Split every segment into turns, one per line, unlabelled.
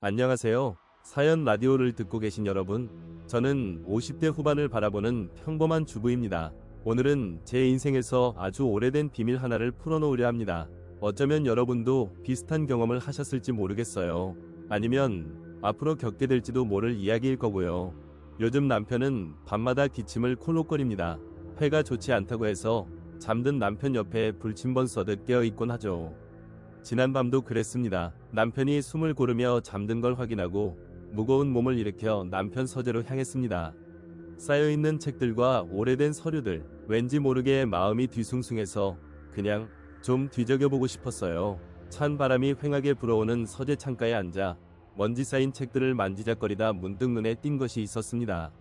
안녕하세요. 사연 라디오를 듣고 계신 여러분. 저는 50대 후반을 바라보는 평범한 주부입니다. 오늘은 제 인생에서 아주 오래된 비밀 하나를 풀어놓으려 합니다. 어쩌면 여러분도 비슷한 경험을 하셨을지 모르겠어요. 아니면 앞으로 겪게 될지도 모를 이야기일 거고요. 요즘 남편은 밤마다 기침을 콜록거립니다. 폐가 좋지 않다고 해서 잠든 남편 옆에 불침번 써듯 깨어있곤 하죠. 지난밤도 그랬습니다. 남편이 숨을 고르며 잠든 걸 확인하고 무거운 몸을 일으켜 남편 서재로 향했습니다. 쌓여있는 책들과 오래된 서류들, 왠지 모르게 마음이 뒤숭숭해서 그냥 좀 뒤적여보고 싶었어요. 찬 바람이 휑하게 불어오는 서재 창가에 앉아 먼지 쌓인 책들을 만지작거리다 문득 눈에 띈 것이 있었습니다.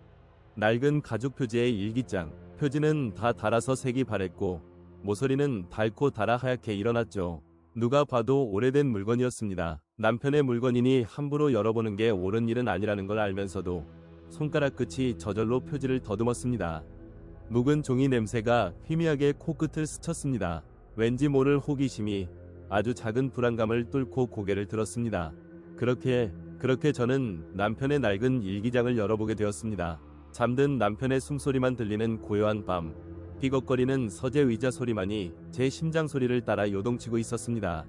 낡은 가죽 표지의 일기장, 표지는 다 닳아서 색이 바랬고 모서리는 닳고 닳아 하얗게 일어났죠. 누가 봐도 오래된 물건이었습니다. 남편의 물건이니 함부로 열어보는 게 옳은 일은 아니라는 걸 알면서도 손가락 끝이 저절로 표지를 더듬었습니다. 묵은 종이 냄새가 희미하게 코끝을 스쳤습니다. 왠지 모를 호기심이 아주 작은 불안감을 뚫고 고개를 들었습니다. 그렇게 저는 남편의 낡은 일기장을 열어보게 되었습니다. 잠든 남편의 숨소리만 들리는 고요한 밤, 삐걱거리는 서재 의자 소리만이 제 심장 소리를 따라 요동치고 있었습니다.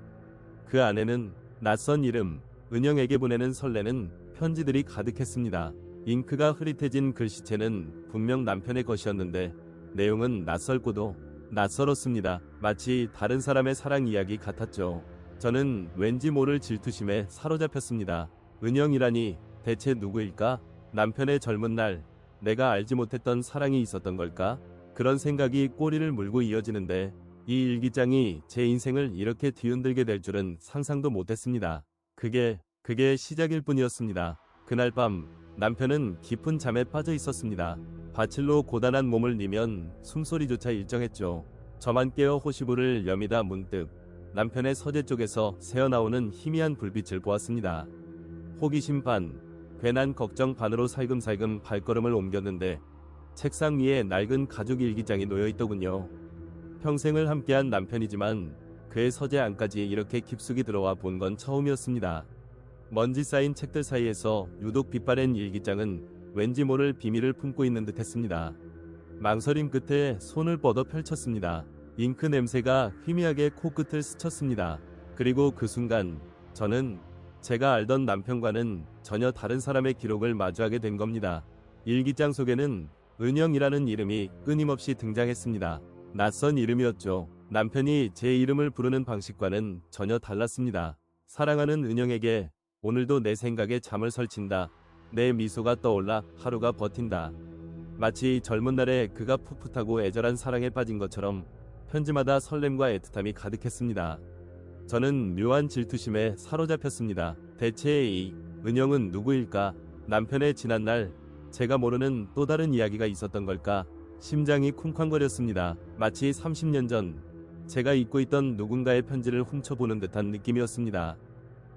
그 안에는 낯선 이름, 은영에게 보내는 설레는 편지들이 가득했습니다. 잉크가 흐릿해진 글씨체는 분명 남편의 것이었는데 내용은 낯설고도 낯설었습니다. 마치 다른 사람의 사랑 이야기 같았죠. 저는 왠지 모를 질투심에 사로잡혔습니다. 은영이라니 대체 누구일까? 남편의 젊은 날 내가 알지 못했던 사랑이 있었던 걸까? 그런 생각이 꼬리를 물고 이어지는데 이 일기장이 제 인생을 이렇게 뒤흔들게 될 줄은 상상도 못했습니다. 그게 시작일 뿐이었습니다. 그날 밤 남편은 깊은 잠에 빠져 있었습니다. 바칠로 고단한 몸을 니면 숨소리조차 일정했죠. 저만 깨어 호시부를 여미다 문득 남편의 서재 쪽에서 새어나오는 희미한 불빛을 보았습니다. 호기심 반, 괜한 걱정 반으로 살금살금 발걸음을 옮겼는데 책상 위에 낡은 가죽 일기장이 놓여있더군요. 평생을 함께한 남편이지만 그의 서재 안까지 이렇게 깊숙이 들어와 본 건 처음이었습니다. 먼지 쌓인 책들 사이에서 유독 빛바랜 일기장은 왠지 모를 비밀을 품고 있는 듯 했습니다. 망설임 끝에 손을 뻗어 펼쳤습니다. 잉크 냄새가 희미하게 코끝을 스쳤습니다. 그리고 그 순간 저는 제가 알던 남편과는 전혀 다른 사람의 기록을 마주하게 된 겁니다. 일기장 속에는 은영이라는 이름이 끊임없이 등장했습니다. 낯선 이름이었죠. 남편이 제 이름을 부르는 방식과는 전혀 달랐습니다. 사랑하는 은영에게 오늘도 내 생각에 잠을 설친다. 내 미소가 떠올라 하루가 버틴다. 마치 젊은 날에 그가 풋풋하고 애절한 사랑에 빠진 것처럼 편지마다 설렘과 애틋함이 가득했습니다. 저는 묘한 질투심에 사로잡혔습니다. 대체 이 은영은 누구일까? 남편의 지난날 제가 모르는 또 다른 이야기가 있었던 걸까? 심장이 쿵쾅거렸습니다. 마치 30년 전 제가 잊고 있던 누군가의 편지를 훔쳐보는 듯한 느낌이었습니다.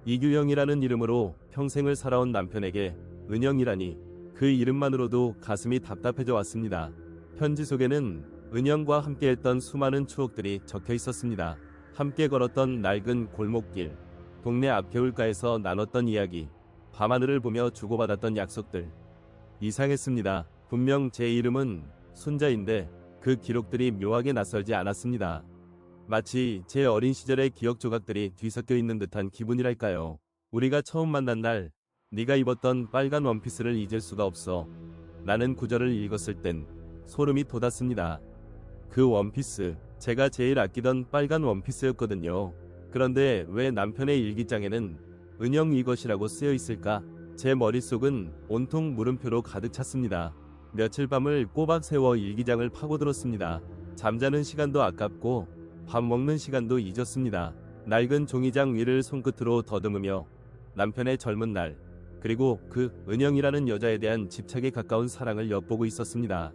이규영이라는 이름으로 평생을 살아온 남편에게 은영이라니 그 이름만으로도 가슴이 답답해져 왔습니다. 편지 속에는 은영과 함께했던 수많은 추억들이 적혀 있었습니다. 함께 걸었던 낡은 골목길, 동네 앞 개울가에서 나눴던 이야기, 밤하늘을 보며 주고받았던 약속들. 이상했습니다. 분명 제 이름은 순자인데 그 기록들이 묘하게 낯설지 않았습니다. 마치 제 어린 시절의 기억 조각들이 뒤섞여 있는 듯한 기분이랄까요. 우리가 처음 만난 날 네가 입었던 빨간 원피스를 잊을 수가 없어. 나는 구절을 읽었을 땐 소름이 돋았습니다. 그 원피스, 제가 제일 아끼던 빨간 원피스였거든요. 그런데 왜 남편의 일기장에는 은영 이것이라고 쓰여 있을까? 제 머릿속은 온통 물음표로 가득 찼습니다. 며칠 밤을 꼬박 세워 일기장을 파고들었습니다. 잠자는 시간도 아깝고 밥 먹는 시간도 잊었습니다. 낡은 종이장 위를 손끝으로 더듬으며 남편의 젊은 날, 그리고 그 은영이라는 여자에 대한 집착에 가까운 사랑을 엿보고 있었습니다.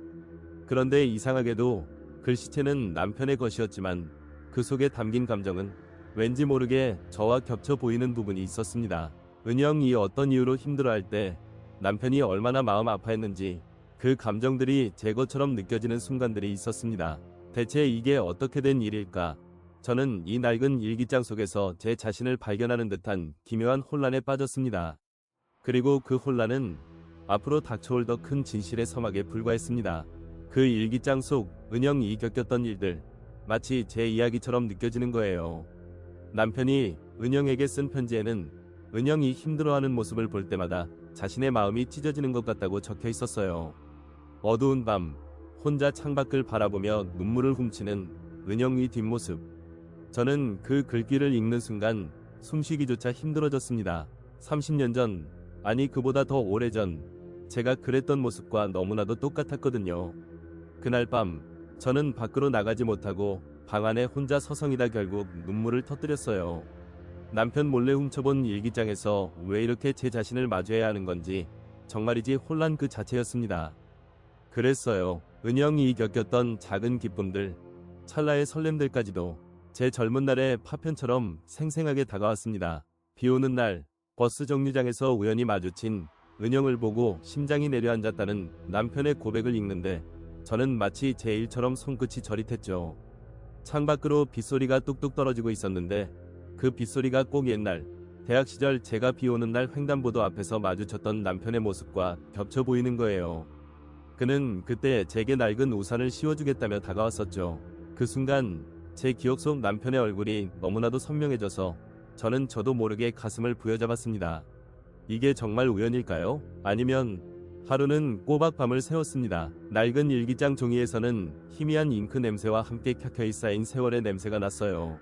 그런데 이상하게도 글씨체는 남편의 것이었지만 그 속에 담긴 감정은 왠지 모르게 저와 겹쳐 보이는 부분이 있었습니다. 은영이 어떤 이유로 힘들어할 때 남편이 얼마나 마음 아파했는지 그 감정들이 제 것처럼 느껴지는 순간들이 있었습니다. 대체 이게 어떻게 된 일일까? 저는 이 낡은 일기장 속에서 제 자신을 발견하는 듯한 기묘한 혼란에 빠졌습니다. 그리고 그 혼란은 앞으로 닥쳐올 더 큰 진실의 서막에 불과했습니다. 그 일기장 속 은영이 겪었던 일들, 마치 제 이야기처럼 느껴지는 거예요. 남편이 은영에게 쓴 편지에는 은영이 힘들어하는 모습을 볼 때마다 자신의 마음이 찢어지는 것 같다고 적혀 있었어요. 어두운 밤, 혼자 창밖을 바라보며 눈물을 훔치는 은영의 뒷모습. 저는 그 글귀를 읽는 순간 숨쉬기조차 힘들어졌습니다. 30년 전, 아니 그보다 더 오래전, 제가 그랬던 모습과 너무나도 똑같았거든요. 그날 밤, 저는 밖으로 나가지 못하고 방 안에 혼자 서성이다 결국 눈물을 터뜨렸어요. 남편 몰래 훔쳐본 일기장에서 왜 이렇게 제 자신을 마주해야 하는 건지 정말이지 혼란 그 자체였습니다. 그랬어요. 은영이 겪었던 작은 기쁨들, 찰나의 설렘들까지도 제 젊은 날의 파편처럼 생생하게 다가왔습니다. 비 오는 날, 버스 정류장에서 우연히 마주친 은영을 보고 심장이 내려앉았다는 남편의 고백을 읽는데 저는 마치 제 일처럼 손끝이 저릿했죠. 창밖으로 빗소리가 뚝뚝 떨어지고 있었는데 그 빗소리가 꼭 옛날 대학 시절 제가 비 오는 날 횡단보도 앞에서 마주쳤던 남편의 모습과 겹쳐 보이는 거예요. 그는 그때 제게 낡은 우산을 씌워주겠다며 다가왔었죠. 그 순간 제 기억 속 남편의 얼굴이 너무나도 선명해져서 저는 저도 모르게 가슴을 부여잡았습니다. 이게 정말 우연일까요? 아니면 하루는 꼬박 밤을 새웠습니다. 낡은 일기장 종이에서는 희미한 잉크 냄새와 함께 켜켜이 쌓인 세월의 냄새가 났어요.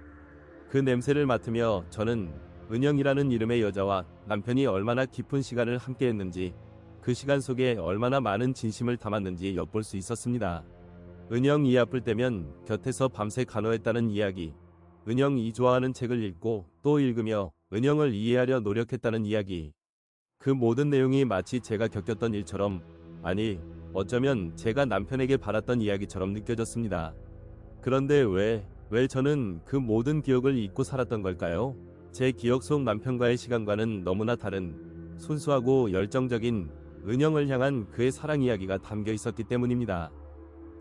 그 냄새를 맡으며 저는 은영이라는 이름의 여자와 남편이 얼마나 깊은 시간을 함께했는지, 그 시간 속에 얼마나 많은 진심을 담았는지 엿볼 수 있었습니다. 은영이 아플 때면 곁에서 밤새 간호했다는 이야기, 은영이 좋아하는 책을 읽고 또 읽으며 은영을 이해하려 노력했다는 이야기. 그 모든 내용이 마치 제가 겪었던 일처럼, 아니 어쩌면 제가 남편에게 바랐던 이야기처럼 느껴졌습니다. 그런데 왜 저는 그 모든 기억을 잊고 살았던 걸까요? 제 기억 속 남편과의 시간과는 너무나 다른 순수하고 열정적인 은영을 향한 그의 사랑 이야기가 담겨 있었기 때문입니다.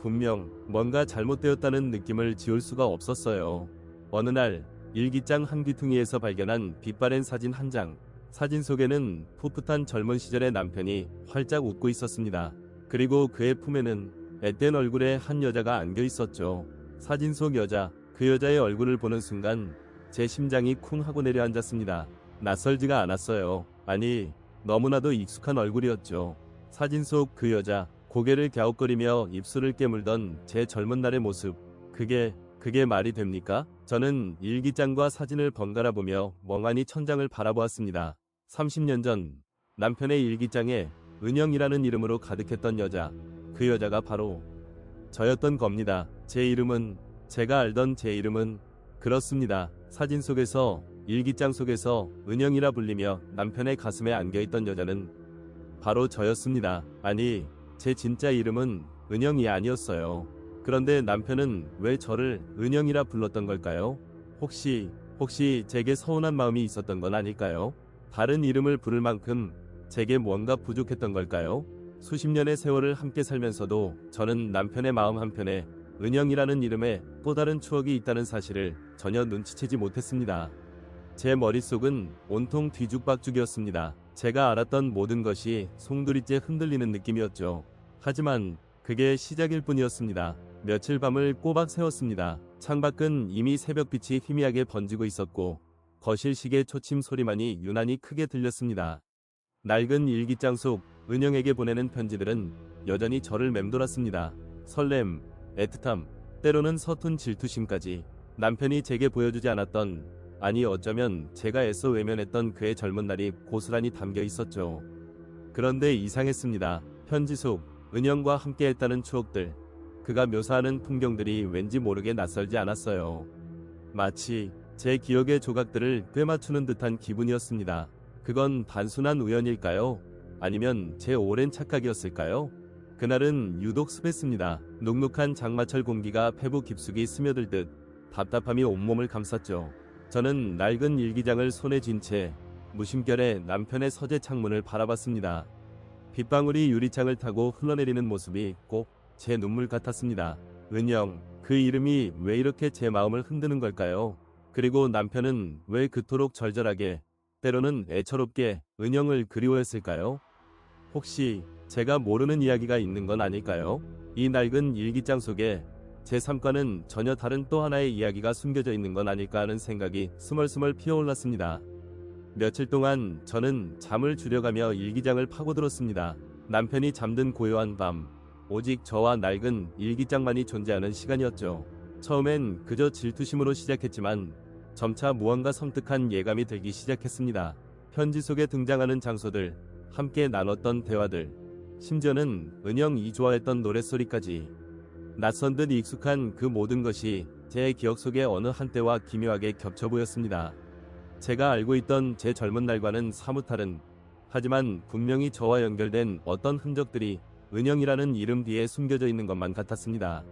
분명 뭔가 잘못되었다는 느낌을 지울 수가 없었어요. 어느 날 일기장 한 귀퉁이에서 발견한 빛바랜 사진 한 장. 사진 속에는 풋풋한 젊은 시절의 남편이 활짝 웃고 있었습니다. 그리고 그의 품에는 앳된 얼굴의 한 여자가 안겨 있었죠. 사진 속 여자, 그 여자의 얼굴을 보는 순간 제 심장이 쿵 하고 내려앉았습니다. 낯설지가 않았어요. 아니, 너무나도 익숙한 얼굴이었죠. 사진 속 그 여자, 고개를 갸웃거리며 입술을 깨물던 제 젊은 날의 모습. 그게 말이 됩니까? 저는 일기장과 사진을 번갈아 보며 멍하니 천장을 바라보았습니다. 30년 전 남편의 일기장에 은영이라는 이름으로 가득했던 여자, 그 여자가 바로 저였던 겁니다. 제가 알던 제 이름은 그렇습니다. 사진 속에서, 일기장 속에서 은영이라 불리며 남편의 가슴에 안겨있던 여자는 바로 저였습니다. 아니, 제 진짜 이름은 은영이 아니었어요. 그런데 남편은 왜 저를 은영이라 불렀던 걸까요? 혹시 제게 서운한 마음이 있었던 건 아닐까요? 다른 이름을 부를 만큼 제게 뭔가 부족했던 걸까요? 수십 년의 세월을 함께 살면서도 저는 남편의 마음 한편에 은영이라는 이름에 또 다른 추억이 있다는 사실을 전혀 눈치채지 못했습니다. 제 머릿속은 온통 뒤죽박죽이었습니다. 제가 알았던 모든 것이 송두리째 흔들리는 느낌이었죠. 하지만 그게 시작일 뿐이었습니다. 며칠 밤을 꼬박 새웠습니다. 창밖은 이미 새벽빛이 희미하게 번지고 있었고 거실 시계 초침 소리만이 유난히 크게 들렸습니다. 낡은 일기장 속 은영에게 보내는 편지들은 여전히 저를 맴돌았습니다. 설렘, 애틋함, 때로는 서툰 질투심까지. 남편이 제게 보여주지 않았던, 아니 어쩌면 제가 애써 외면했던 그의 젊은 날이 고스란히 담겨 있었죠. 그런데 이상했습니다. 편지 속 은영과 함께했다는 추억들, 그가 묘사하는 풍경들이 왠지 모르게 낯설지 않았어요. 마치 제 기억의 조각들을 꿰맞추는 듯한 기분이었습니다. 그건 단순한 우연일까요? 아니면 제 오랜 착각이었을까요? 그날은 유독 습했습니다. 눅눅한 장마철 공기가 폐부 깊숙이 스며들듯 답답함이 온몸을 감쌌죠. 저는 낡은 일기장을 손에 쥔 채 무심결에 남편의 서재 창문을 바라봤습니다. 빗방울이 유리창을 타고 흘러내리는 모습이 꼭 제 눈물 같았습니다. 은영, 그 이름이 왜 이렇게 제 마음을 흔드는 걸까요? 그리고 남편은 왜 그토록 절절하게, 때로는 애처롭게 은영을 그리워했을까요? 혹시 제가 모르는 이야기가 있는 건 아닐까요? 이 낡은 일기장 속에 제 삶과는 전혀 다른 또 하나의 이야기가 숨겨져 있는 건 아닐까 하는 생각이 스멀스멀 피어올랐습니다. 며칠 동안 저는 잠을 줄여가며 일기장을 파고들었습니다. 남편이 잠든 고요한 밤, 오직 저와 낡은 일기장만이 존재하는 시간이었죠. 처음엔 그저 질투심으로 시작했지만 점차 무언가 섬뜩한 예감이 들기 시작했습니다. 편지 속에 등장하는 장소들, 함께 나눴던 대화들, 심지어는 은영이 좋아했던 노랫소리까지 낯선 듯 익숙한 그 모든 것이 제 기억 속의 어느 한때와 기묘하게 겹쳐 보였습니다. 제가 알고 있던 제 젊은 날과는 사뭇 다른, 하지만 분명히 저와 연결된 어떤 흔적들이 은영이라는 이름 뒤에 숨겨져 있는 것만 같았습니다.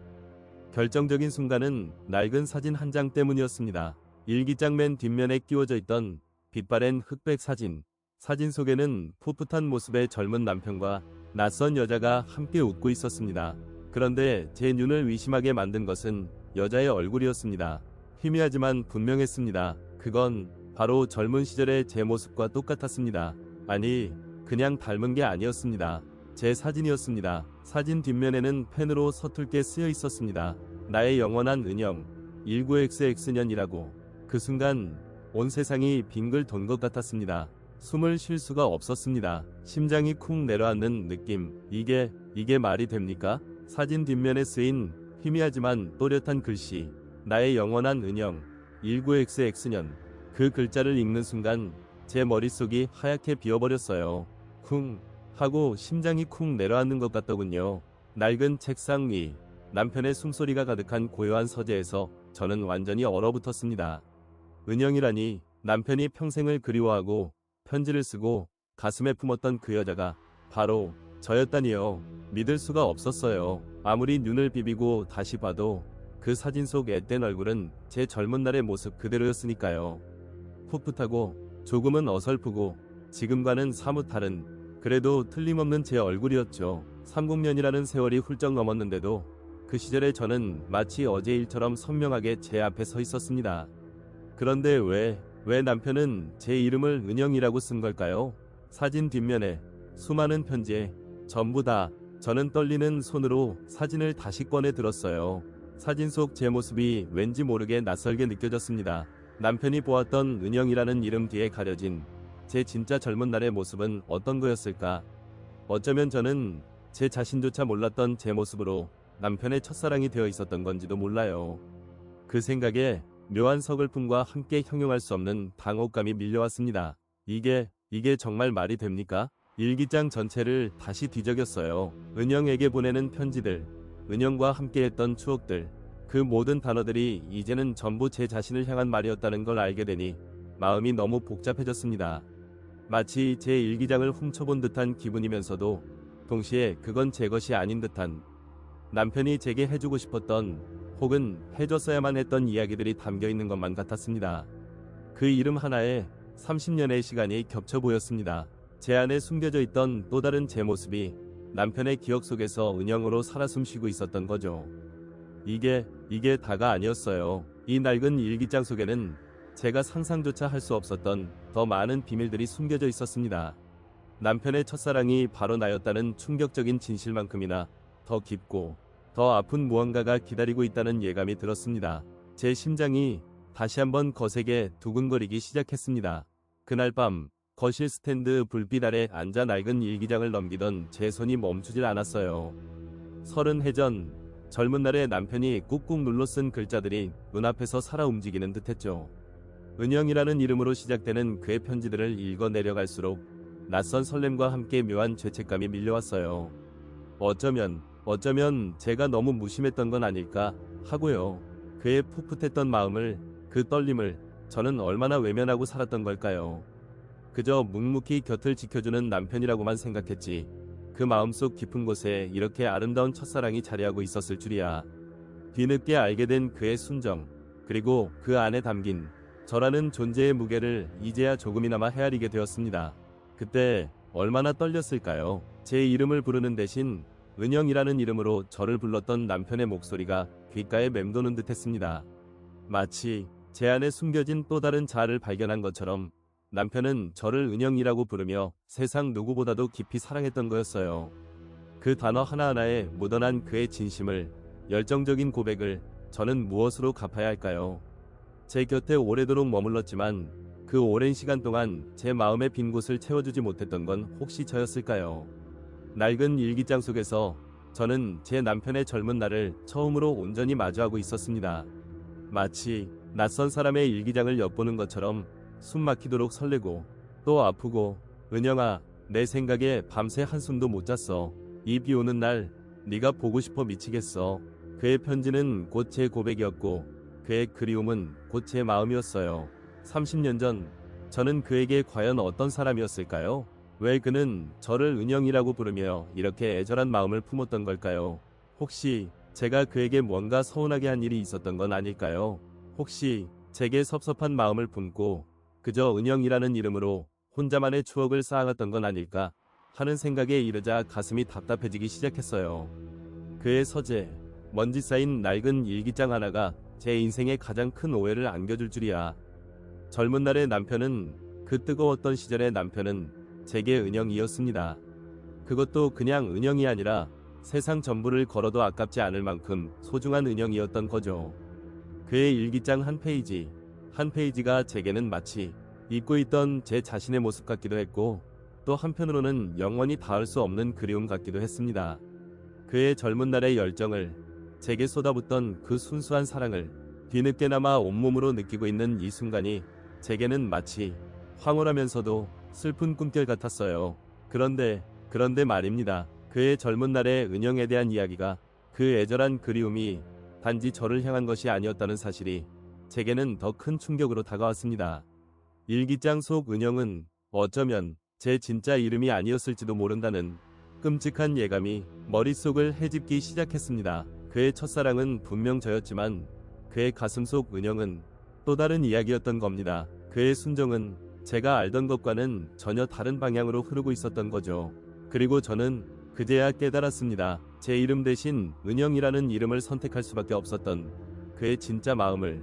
결정적인 순간은 낡은 사진 한 장 때문이었습니다. 일기장 맨 뒷면에 끼워져 있던 빛바랜 흑백 사진. 사진 속에는 풋풋한 모습의 젊은 남편과 낯선 여자가 함께 웃고 있었습니다. 그런데 제 눈을 의심하게 만든 것은 여자의 얼굴이었습니다. 희미하지만 분명했습니다. 그건 바로 젊은 시절의 제 모습과 똑같았습니다. 아니, 그냥 닮은 게 아니었습니다. 제 사진이었습니다. 사진 뒷면에는 펜으로 서툴게 쓰여 있었습니다. 나의 영원한 은영, 19XX년이라고. 그 순간 온 세상이 빙글 돈 것 같았습니다. 숨을 쉴 수가 없었습니다. 심장이 쿵 내려앉는 느낌. 이게 말이 됩니까? 사진 뒷면에 쓰인 희미하지만 또렷한 글씨. 나의 영원한 은영, 19XX년. 그 글자를 읽는 순간 제 머릿속이 하얗게 비어버렸어요. 쿵 하고 심장이 쿵 내려앉는 것 같더군요. 낡은 책상 위, 남편의 숨소리가 가득한 고요한 서재에서 저는 완전히 얼어붙었습니다. 은영이라니, 남편이 평생을 그리워하고 편지를 쓰고 가슴에 품었던 그 여자가 바로 저였다니요. 믿을 수가 없었어요. 아무리 눈을 비비고 다시 봐도 그 사진 속 앳된 얼굴은 제 젊은 날의 모습 그대로였으니까요. 풋풋하고 조금은 어설프고 지금과는 사뭇 다른, 그래도 틀림없는 제 얼굴이었죠. 30년이라는 세월이 훌쩍 넘었는데도 그 시절의 저는 마치 어제 일처럼 선명하게 제 앞에 서 있었습니다. 그런데 왜 남편은 제 이름을 은영이라고 쓴 걸까요? 사진 뒷면에 수많은 편지에 전부 다 저는 떨리는 손으로 사진을 다시 꺼내 들었어요. 사진 속 제 모습이 왠지 모르게 낯설게 느껴졌습니다. 남편이 보았던 은영이라는 이름 뒤에 가려진 제 진짜 젊은 날의 모습은 어떤 거였을까? 어쩌면 저는 제 자신조차 몰랐던 제 모습으로 남편의 첫사랑이 되어 있었던 건지도 몰라요. 그 생각에 묘한 서글픔과 함께 형용할 수 없는 당혹감이 밀려왔습니다. 이게 정말 말이 됩니까? 일기장 전체를 다시 뒤적였어요. 은영에게 보내는 편지들, 은영과 함께했던 추억들, 그 모든 단어들이 이제는 전부 제 자신을 향한 말이었다는 걸 알게 되니 마음이 너무 복잡해졌습니다. 마치 제 일기장을 훔쳐본 듯한 기분이면서도 동시에 그건 제 것이 아닌 듯한, 남편이 제게 해주고 싶었던 혹은 해줬어야만 했던 이야기들이 담겨있는 것만 같았습니다. 그 이름 하나에 30년의 시간이 겹쳐 보였습니다. 제 안에 숨겨져 있던 또 다른 제 모습이 남편의 기억 속에서 은영으로 살아 숨쉬고 있었던 거죠. 이게 다가 아니었어요. 이 낡은 일기장 속에는 제가 상상조차 할 수 없었던 더 많은 비밀들이 숨겨져 있었습니다. 남편의 첫사랑이 바로 나였다는 충격적인 진실만큼이나 더 깊고 더 아픈 무언가가 기다리고 있다는 예감이 들었습니다. 제 심장이 다시 한번 거세게 두근거리기 시작했습니다. 그날 밤 거실 스탠드 불빛 아래 앉아 낡은 일기장을 넘기던 제 손이 멈추질 않았어요. 30해 전 젊은 날의 남편이 꾹꾹 눌러 쓴 글자들이 눈앞에서 살아 움직이는 듯했죠. 은영이라는 이름으로 시작되는 그의 편지들을 읽어 내려갈수록 낯선 설렘과 함께 묘한 죄책감이 밀려왔어요. 어쩌면 제가 너무 무심했던 건 아닐까 하고요. 그의 풋풋했던 마음을, 그 떨림을 저는 얼마나 외면하고 살았던 걸까요? 그저 묵묵히 곁을 지켜주는 남편이라고만 생각했지. 그 마음속 깊은 곳에 이렇게 아름다운 첫사랑이 자리하고 있었을 줄이야. 뒤늦게 알게 된 그의 순정, 그리고 그 안에 담긴 저라는 존재의 무게를 이제야 조금이나마 헤아리게 되었습니다. 그때 얼마나 떨렸을까요? 제 이름을 부르는 대신 은영이라는 이름으로 저를 불렀던 남편의 목소리가 귓가에 맴도는 듯했습니다. 마치 제 안에 숨겨진 또 다른 자아를 발견한 것처럼 남편은 저를 은영이라고 부르며 세상 누구보다도 깊이 사랑했던 거였어요. 그 단어 하나하나에 묻어난 그의 진심을, 열정적인 고백을 저는 무엇으로 갚아야 할까요? 제 곁에 오래도록 머물렀지만 그 오랜 시간 동안 제 마음의 빈 곳을 채워주지 못했던 건 혹시 저였을까요? 낡은 일기장 속에서 저는 제 남편의 젊은 날을 처음으로 온전히 마주하고 있었습니다. 마치 낯선 사람의 일기장을 엿보는 것처럼 숨 막히도록 설레고 또 아프고, 은영아, 내 생각에 밤새 한숨도 못 잤어. 이 비 오는 날 네가 보고 싶어 미치겠어. 그의 편지는 곧 제 고백이었고 그의 그리움은 곧 제 마음이었어요. 30년 전 저는 그에게 과연 어떤 사람이었을까요? 왜 그는 저를 은영이라고 부르며 이렇게 애절한 마음을 품었던 걸까요? 혹시 제가 그에게 뭔가 서운하게 한 일이 있었던 건 아닐까요? 혹시 제게 섭섭한 마음을 품고 그저 은영이라는 이름으로 혼자만의 추억을 쌓아갔던 건 아닐까 하는 생각에 이르자 가슴이 답답해지기 시작했어요. 그의 서재, 먼지 쌓인 낡은 일기장 하나가 제 인생에 가장 큰 오해를 안겨줄 줄이야. 젊은 날의 남편은, 그 뜨거웠던 시절의 남편은 제게 은영이었습니다. 그것도 그냥 은영이 아니라 세상 전부를 걸어도 아깝지 않을 만큼 소중한 은영이었던 거죠. 그의 일기장 한 페이지, 한 페이지가 제게는 마치 잊고 있던 제 자신의 모습 같기도 했고, 또 한편으로는 영원히 닿을 수 없는 그리움 같기도 했습니다. 그의 젊은 날의 열정을, 제게 쏟아붓던 그 순수한 사랑을 뒤늦게나마 온몸으로 느끼고 있는 이 순간이 제게는 마치 황홀하면서도 슬픈 꿈결 같았어요. 그런데 말입니다. 그의 젊은 날의 은영에 대한 이야기가, 그 애절한 그리움이 단지 저를 향한 것이 아니었다는 사실이 제게는 더 큰 충격으로 다가왔습니다. 일기장 속 은영은 어쩌면 제 진짜 이름이 아니었을지도 모른다는 끔찍한 예감이 머릿속을 헤집기 시작했습니다. 그의 첫사랑은 분명 저였지만 그의 가슴 속 은영은 또 다른 이야기였던 겁니다. 그의 순정은 제가 알던 것과는 전혀 다른 방향으로 흐르고 있었던 거죠. 그리고 저는 그제야 깨달았습니다. 제 이름 대신 은영이라는 이름을 선택할 수밖에 없었던 그의 진짜 마음을.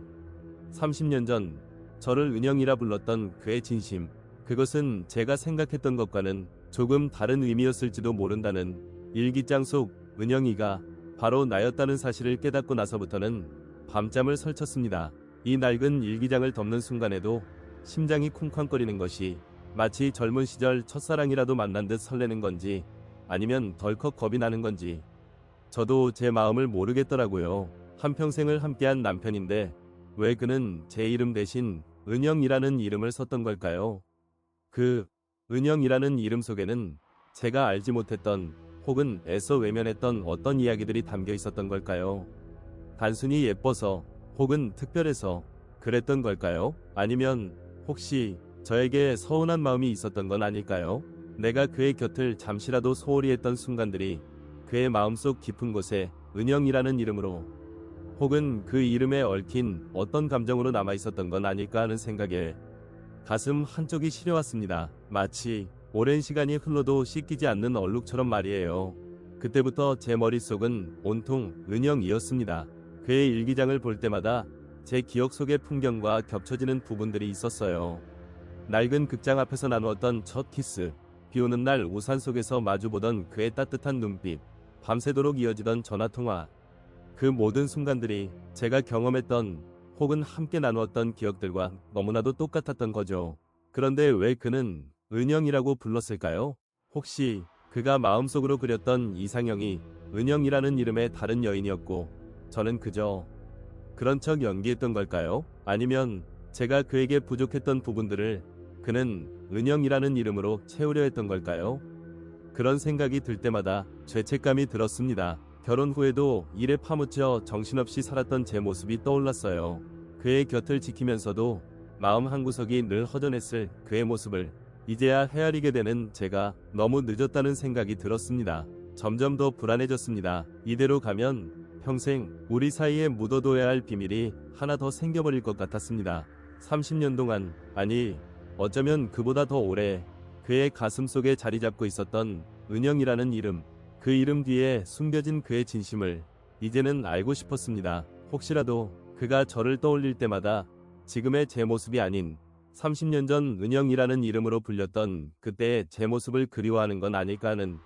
30년 전 저를 은영이라 불렀던 그의 진심, 그것은 제가 생각했던 것과는 조금 다른 의미였을지도 모른다는, 일기장 속 은영이가 바로 나였다는 사실을 깨닫고 나서부터는 밤잠을 설쳤습니다. 이 낡은 일기장을 덮는 순간에도 심장이 쿵쾅거리는 것이 마치 젊은 시절 첫사랑이라도 만난 듯 설레는 건지, 아니면 덜컥 겁이 나는 건지 저도 제 마음을 모르겠더라고요. 한평생을 함께한 남편인데 왜 그는 제 이름 대신 은영이라는 이름을 썼던 걸까요? 그 은영이라는 이름 속에는 제가 알지 못했던, 혹은 애써 외면했던 어떤 이야기들이 담겨 있었던 걸까요? 단순히 예뻐서, 혹은 특별해서 그랬던 걸까요? 아니면 혹시 저에게 서운한 마음이 있었던 건 아닐까요? 내가 그의 곁을 잠시라도 소홀히 했던 순간들이 그의 마음속 깊은 곳에 은영이라는 이름으로, 혹은 그 이름에 얽힌 어떤 감정으로 남아 있었던 건 아닐까 하는 생각에 가슴 한쪽이 시려왔습니다. 마치 오랜 시간이 흘러도 씻기지 않는 얼룩처럼 말이에요. 그때부터 제 머릿속은 온통 은영이었습니다. 그의 일기장을 볼 때마다 제 기억 속의 풍경과 겹쳐지는 부분들이 있었어요. 낡은 극장 앞에서 나누었던 첫 키스, 비 오는 날 우산 속에서 마주보던 그의 따뜻한 눈빛, 밤새도록 이어지던 전화통화, 그 모든 순간들이 제가 경험했던, 혹은 함께 나누었던 기억들과 너무나도 똑같았던 거죠. 그런데 왜 그는 은영이라고 불렀을까요? 혹시 그가 마음속으로 그렸던 이상형이 은영이라는 이름의 다른 여인이었고 저는 그저 그런 척 연기했던 걸까요? 아니면 제가 그에게 부족했던 부분들을 그는 은영이라는 이름으로 채우려 했던 걸까요? 그런 생각이 들 때마다 죄책감이 들었습니다. 결혼 후에도 일에 파묻혀 정신없이 살았던 제 모습이 떠올랐어요. 그의 곁을 지키면서도 마음 한구석이 늘 허전했을 그의 모습을 이제야 헤아리게 되는 제가 너무 늦었다는 생각이 들었습니다. 점점 더 불안해졌습니다. 이대로 가면 평생 우리 사이에 묻어둬야 할 비밀이 하나 더 생겨버릴 것 같았습니다. 30년 동안, 아니 어쩌면 그보다 더 오래 그의 가슴 속에 자리 잡고 있었던 은영이라는 이름, 그 이름 뒤에 숨겨진 그의 진심을 이제는 알고 싶었습니다. 혹시라도 그가 저를 떠올릴 때마다 지금의 제 모습이 아닌 30년 전 은영이라는 이름으로 불렸던 그때의 제 모습을 그리워하는 건 아닐까 하는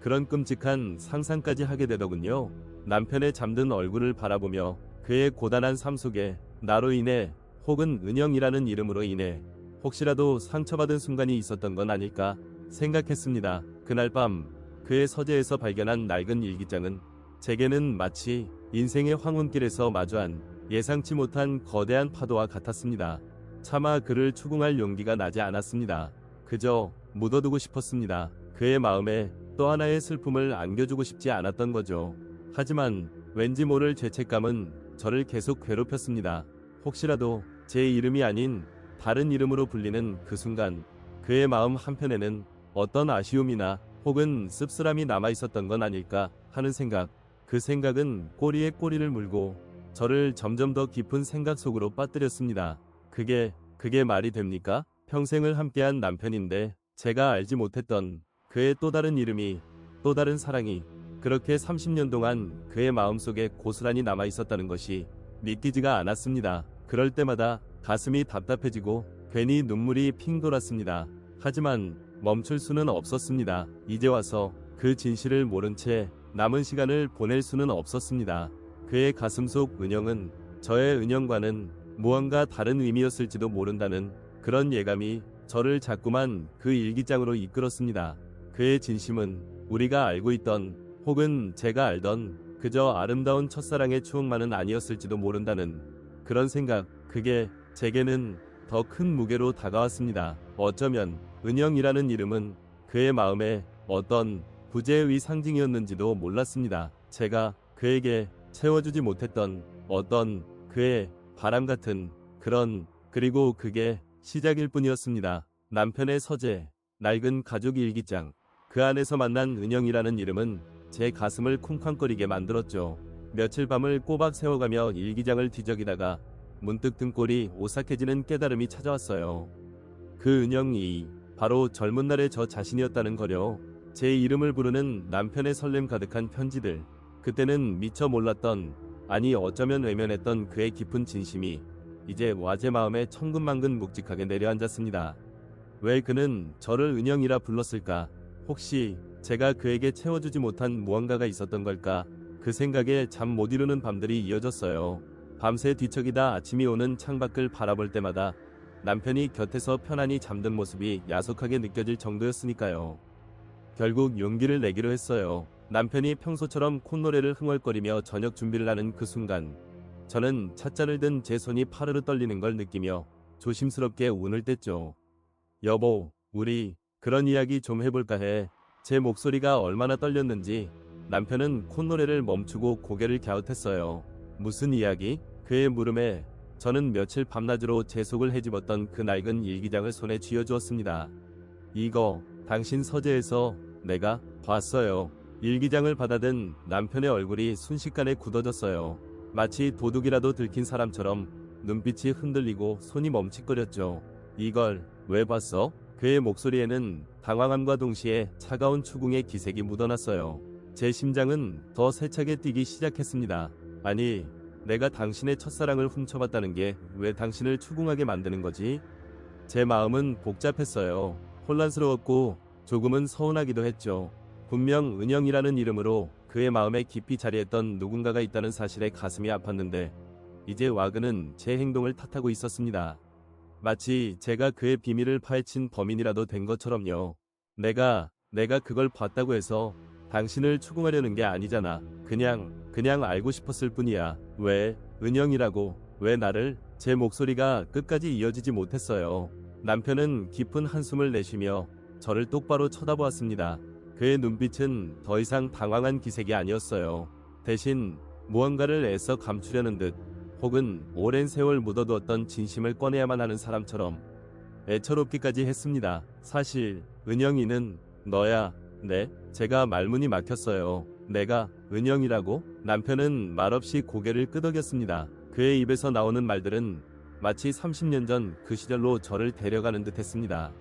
그런 끔찍한 상상까지 하게 되더군요. 남편의 잠든 얼굴을 바라보며 그의 고단한 삶 속에 나로 인해 혹은 은영이라는 이름으로 인해 혹시라도 상처받은 순간이 있었던 건 아닐까 생각했습니다. 그날 밤 그의 서재에서 발견한 낡은 일기장은 제게는 마치 인생의 황혼길에서 마주한 예상치 못한 거대한 파도와 같았습니다. 차마 그를 추궁할 용기가 나지 않았습니다. 그저 묻어두고 싶었습니다. 그의 마음에 또 하나의 슬픔을 안겨주고 싶지 않았던 거죠. 하지만 왠지 모를 죄책감은 저를 계속 괴롭혔습니다. 혹시라도 제 이름이 아닌 다른 이름으로 불리는 그 순간 그의 마음 한편에는 어떤 아쉬움이나 혹은 씁쓸함이 남아있었던 건 아닐까 하는 생각. 그 생각은 꼬리에 꼬리를 물고 저를 점점 더 깊은 생각 속으로 빠뜨렸습니다. 그게 말이 됩니까? 평생을 함께한 남편인데 제가 알지 못했던 그의 또 다른 이름이, 또 다른 사랑이 그렇게 30년 동안 그의 마음속에 고스란히 남아있었다는 것이 믿기지가 않았습니다. 그럴 때마다 가슴이 답답해지고 괜히 눈물이 핑 돌았습니다. 하지만 멈출 수는 없었습니다. 이제 와서 그 진실을 모른 채 남은 시간을 보낼 수는 없었습니다. 그의 가슴 속 은영은 저의 은영과는 무언가 다른 의미였을지도 모른다는 그런 예감이 저를 자꾸만 그 일기장으로 이끌었습니다. 그의 진심은 우리가 알고 있던 혹은 제가 알던 그저 아름다운 첫사랑의 추억만은 아니었을지도 모른다는 그런 생각, 그게 제게는 더 큰 무게로 다가왔습니다. 어쩌면 은영이라는 이름은 그의 마음에 어떤 부재의 상징이었는지도 몰랐습니다. 제가 그에게 채워주지 못했던 어떤 그의 바람 같은 그리고 그게 시작일 뿐이었습니다. 남편의 서재, 낡은 가족 일기장, 그 안에서 만난 은영이라는 이름은 제 가슴을 쿵쾅거리게 만들었죠. 며칠 밤을 꼬박 세워가며 일기장을 뒤적이다가 문득 등골이 오싹해지는 깨달음이 찾아왔어요. 그 은영이 바로 젊은 날의 저 자신이었다는 거려. 제 이름을 부르는 남편의 설렘 가득한 편지들, 그때는 미처 몰랐던, 아니 어쩌면 외면했던 그의 깊은 진심이 이제 와 제 마음에 천근만근 묵직하게 내려앉았습니다. 왜 그는 저를 은영이라 불렀을까? 혹시 제가 그에게 채워주지 못한 무언가가 있었던 걸까? 그 생각에 잠 못 이루는 밤들이 이어졌어요. 밤새 뒤척이다 아침이 오는 창밖을 바라볼 때마다 남편이 곁에서 편안히 잠든 모습이 야속하게 느껴질 정도였으니까요. 결국 용기를 내기로 했어요. 남편이 평소처럼 콧노래를 흥얼거리며 저녁 준비를 하는 그 순간 저는 찻잔을 든 제 손이 파르르 떨리는 걸 느끼며 조심스럽게 운을 뗐죠. 여보, 우리 그런 이야기 좀 해볼까 해. 제 목소리가 얼마나 떨렸는지 남편은 콧노래를 멈추고 고개를 갸웃했어요. 무슨 이야기? 그의 물음에 저는 며칠 밤낮으로 제 속을 헤집었던 그 낡은 일기장을 손에 쥐어주었습니다. 이거 당신 서재에서 내가 봤어요. 일기장을 받아든 남편의 얼굴이 순식간에 굳어졌어요. 마치 도둑이라도 들킨 사람처럼 눈빛이 흔들리고 손이 멈칫거렸죠. 이걸 왜 봤어? 그의 목소리에는 당황함과 동시에 차가운 추궁의 기색이 묻어났어요. 제 심장은 더 세차게 뛰기 시작했습니다. 아니, 내가 당신의 첫사랑을 훔쳐봤다는 게 왜 당신을 추궁하게 만드는 거지? 제 마음은 복잡했어요. 혼란스러웠고 조금은 서운하기도 했죠. 분명 은영이라는 이름으로 그의 마음에 깊이 자리했던 누군가가 있다는 사실에 가슴이 아팠는데 이제 와 그는 제 행동을 탓하고 있었습니다. 마치 제가 그의 비밀을 파헤친 범인이라도 된 것처럼요. 내가 그걸 봤다고 해서 당신을 추궁하려는 게 아니잖아. 그냥 알고 싶었을 뿐이야. 왜 은영이라고? 왜 나를? 제 목소리가 끝까지 이어지지 못했어요. 남편은 깊은 한숨을 내쉬며 저를 똑바로 쳐다보았습니다. 그의 눈빛은 더 이상 당황한 기색이 아니었어요. 대신 무언가를 애써 감추려는 듯 혹은 오랜 세월 묻어두었던 진심을 꺼내야만 하는 사람처럼 애처롭기까지 했습니다. 사실 은영이는 너야. 네? 제가 말문이 막혔어요. 내가 은영이라고? 남편은 말없이 고개를 끄덕였습니다. 그의 입에서 나오는 말들은 마치 30년 전 그 시절로 저를 데려가는 듯 했습니다.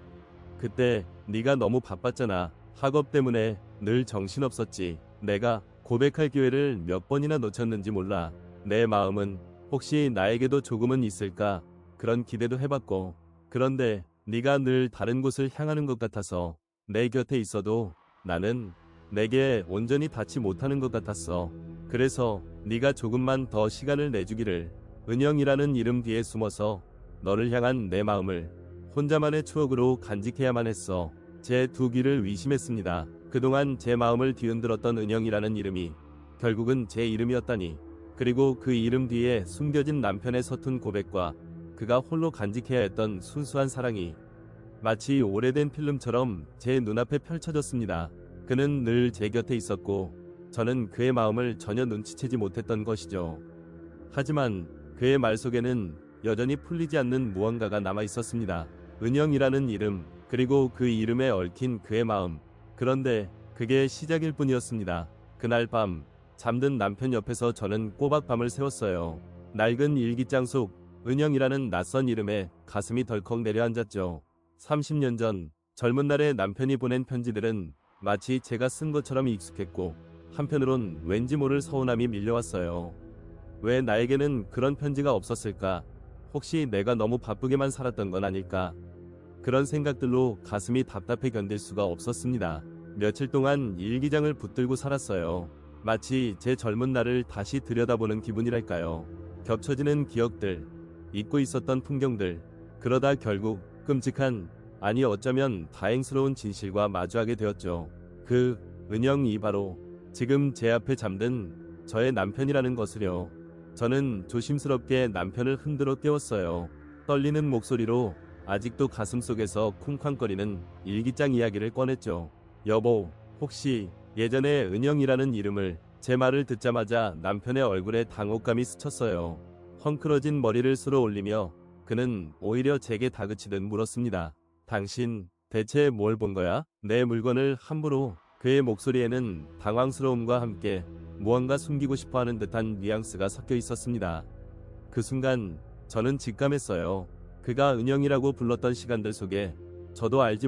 그때 네가 너무 바빴잖아. 학업 때문에 늘 정신없었지. 내가 고백할 기회를 몇 번이나 놓쳤는지 몰라. 내 마음은 혹시 나에게도 조금은 있을까? 그런 기대도 해봤고 그런데 네가 늘 다른 곳을 향하는 것 같아서 내 곁에 있어도 나는 내게 온전히 닿지 못하는 것 같았어. 그래서 네가 조금만 더 시간을 내주기를. 은영이라는 이름 뒤에 숨어서 너를 향한 내 마음을 혼자만의 추억으로 간직해야만 했어. 제 두 귀를 의심했습니다. 그동안 제 마음을 뒤흔들었던 은영이라는 이름이 결국은 제 이름이었다니. 그리고 그 이름 뒤에 숨겨진 남편의 서툰 고백과 그가 홀로 간직해야 했던 순수한 사랑이 마치 오래된 필름처럼 제 눈앞에 펼쳐졌습니다. 그는 늘 제 곁에 있었고 저는 그의 마음을 전혀 눈치채지 못했던 것이죠. 하지만 그의 말 속에는 여전히 풀리지 않는 무언가가 남아 있었습니다. 은영이라는 이름, 그리고 그 이름에 얽힌 그의 마음. 그런데 그게 시작일 뿐이었습니다. 그날 밤 잠든 남편 옆에서 저는 꼬박 밤을 새웠어요. 낡은 일기장 속 은영이라는 낯선 이름에 가슴이 덜컥 내려앉았죠. 30년 전 젊은 날에 남편이 보낸 편지들은 마치 제가 쓴 것처럼 익숙했고 한편으론 왠지 모를 서운함이 밀려왔어요. 왜 나에게는 그런 편지가 없었을까? 혹시 내가 너무 바쁘게만 살았던 건 아닐까? 그런 생각들로 가슴이 답답해 견딜 수가 없었습니다. 며칠 동안 일기장을 붙들고 살았어요. 마치 제 젊은 날을 다시 들여다보는 기분이랄까요. 겹쳐지는 기억들, 잊고 있었던 풍경들, 그러다 결국 끔찍한, 아니 어쩌면 다행스러운 진실과 마주하게 되었죠. 그 은영이 바로 지금 제 앞에 잠든 저의 남편이라는 것을요. 저는 조심스럽게 남편을 흔들어 깨웠어요. 떨리는 목소리로 아직도 가슴속에서 쿵쾅거리는 일기장 이야기를 꺼냈죠. 여보, 혹시 예전에 은영이라는 이름을. 제 말을 듣자마자 남편의 얼굴에 당혹감이 스쳤어요. 헝클어진 머리를 쓸어 올리며 그는 오히려 제게 다그치듯 물었습니다. 당신 대체 뭘 본 거야? 내 물건을 함부로. 그의 목소리에는 당황스러움과 함께 무언가 숨기고 싶어하는 듯한 뉘앙스가 섞여 있었습니다. 그 순간 저는 직감했어요. 그가 은영이라고 불렀던 시간들 속에 저도 알지